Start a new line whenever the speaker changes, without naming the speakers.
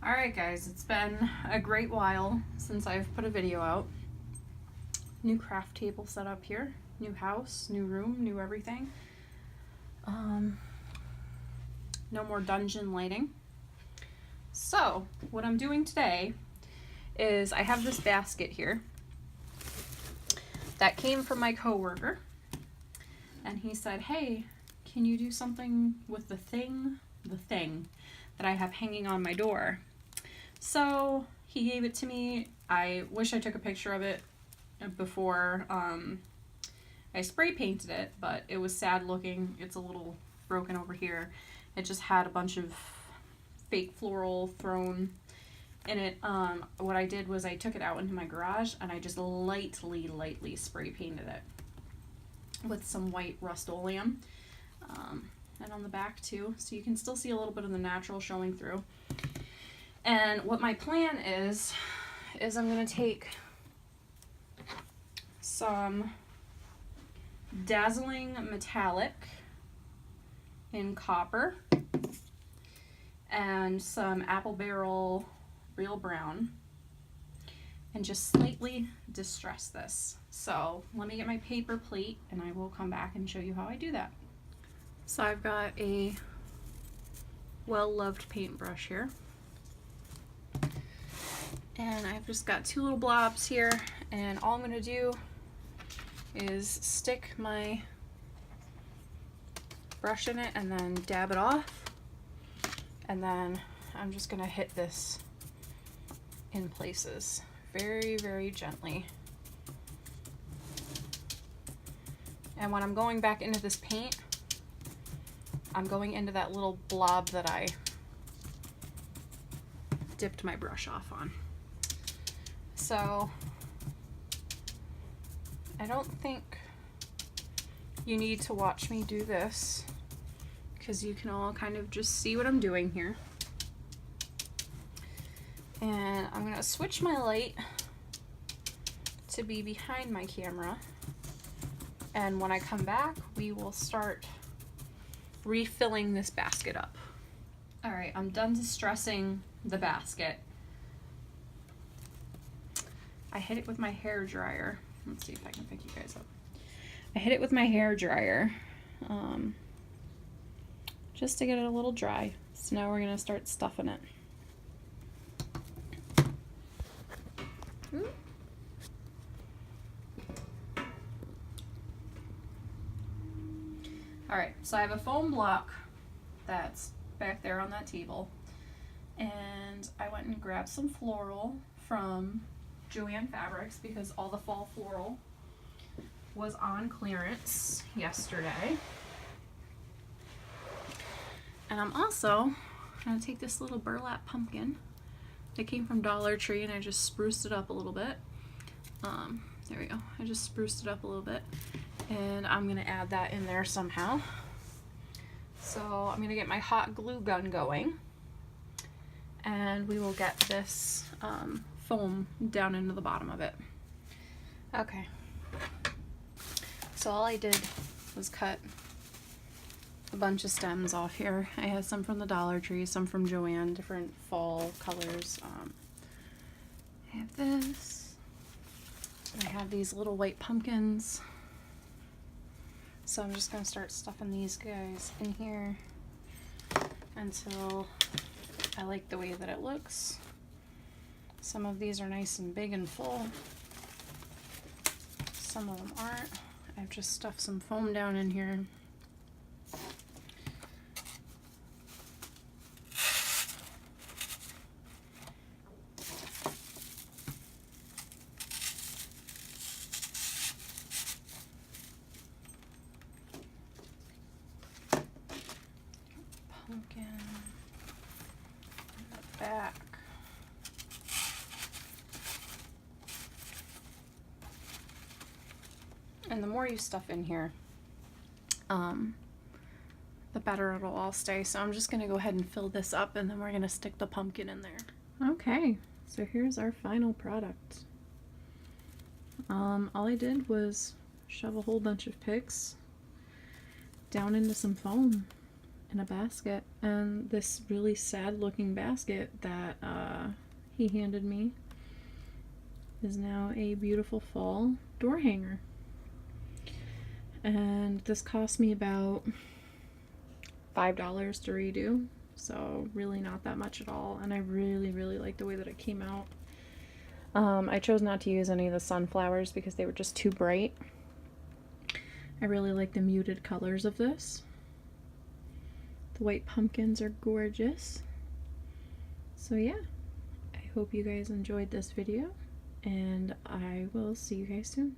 Alright guys, it's been a great while since I've put a video out. New craft table set up here. New house, new room, new everything. No more dungeon lighting. So, what I'm doing today is I have this basket here that came from my coworker. And he said, hey, can you do something with the thing that I have hanging on my door? So he gave it to me. I wish I took a picture of it before I spray painted it, but it was sad looking. It's a little broken over here. It just had a bunch of fake floral thrown in it. What I did was I took it out into my garage and I just lightly spray painted it with some white Rust-Oleum. And on the back too, so you can still see a little bit of the natural showing through. And what my plan is I'm going to take some dazzling metallic in copper and some apple barrel real brown and just slightly distress this. So let me get my paper plate and I will come back and show you how I do that. So I've got a well-loved paintbrush here. And I've just got two little blobs here, and all I'm going to do is stick my brush in it and then dab it off. And then I'm just going to hit this in places very, very gently. And when I'm going back into this paint, I'm going into that little blob that I dipped my brush off on. So I don't think you need to watch me do this because you can all kind of just see what I'm doing here. And I'm gonna switch my light to be behind my camera, and when I come back we will start refilling this basket up. Alright, I'm done distressing the basket. I hit it with my hair dryer. Let's see if I can pick you guys up. I hit it with my hair dryer just to get it a little dry. So now we're going to start stuffing it. Alright, so I have a foam block that's back there on that table. And I went and grabbed some floral from Joann Fabrics because all the fall floral was on clearance yesterday. And I'm also going to take this little burlap pumpkin that came from Dollar Tree and I just spruced it up a little bit. There we go. I just spruced it up a little bit. And I'm going to add that in there somehow. So I'm going to get my hot glue gun going. And we will get this foam down into the bottom of it. Okay. So all I did was cut a bunch of stems off here. I had some from the Dollar Tree, some from Joann, different fall colors. I have this. I have these little white pumpkins. So I'm just going to start stuffing these guys in here until I like the way that it looks. Some of these are nice and big and full. Some of them aren't. I've just stuffed some foam down in here. Pumpkin in the back. And the more you stuff in here, the better it'll all stay. So I'm just going to go ahead and fill this up and then we're going to stick the pumpkin in there. Okay, so here's our final product. All I did was shove a whole bunch of picks down into some foam in a basket. And this really sad looking basket that he handed me is now a beautiful fall door hanger. And this cost me about $5 to redo, so really not that much at all, and I really, really like the way that it came out. I chose not to use any of the sunflowers because they were just too bright. I really like the muted colors of this. The white pumpkins are gorgeous. So yeah, I hope you guys enjoyed this video, and I will see you guys soon.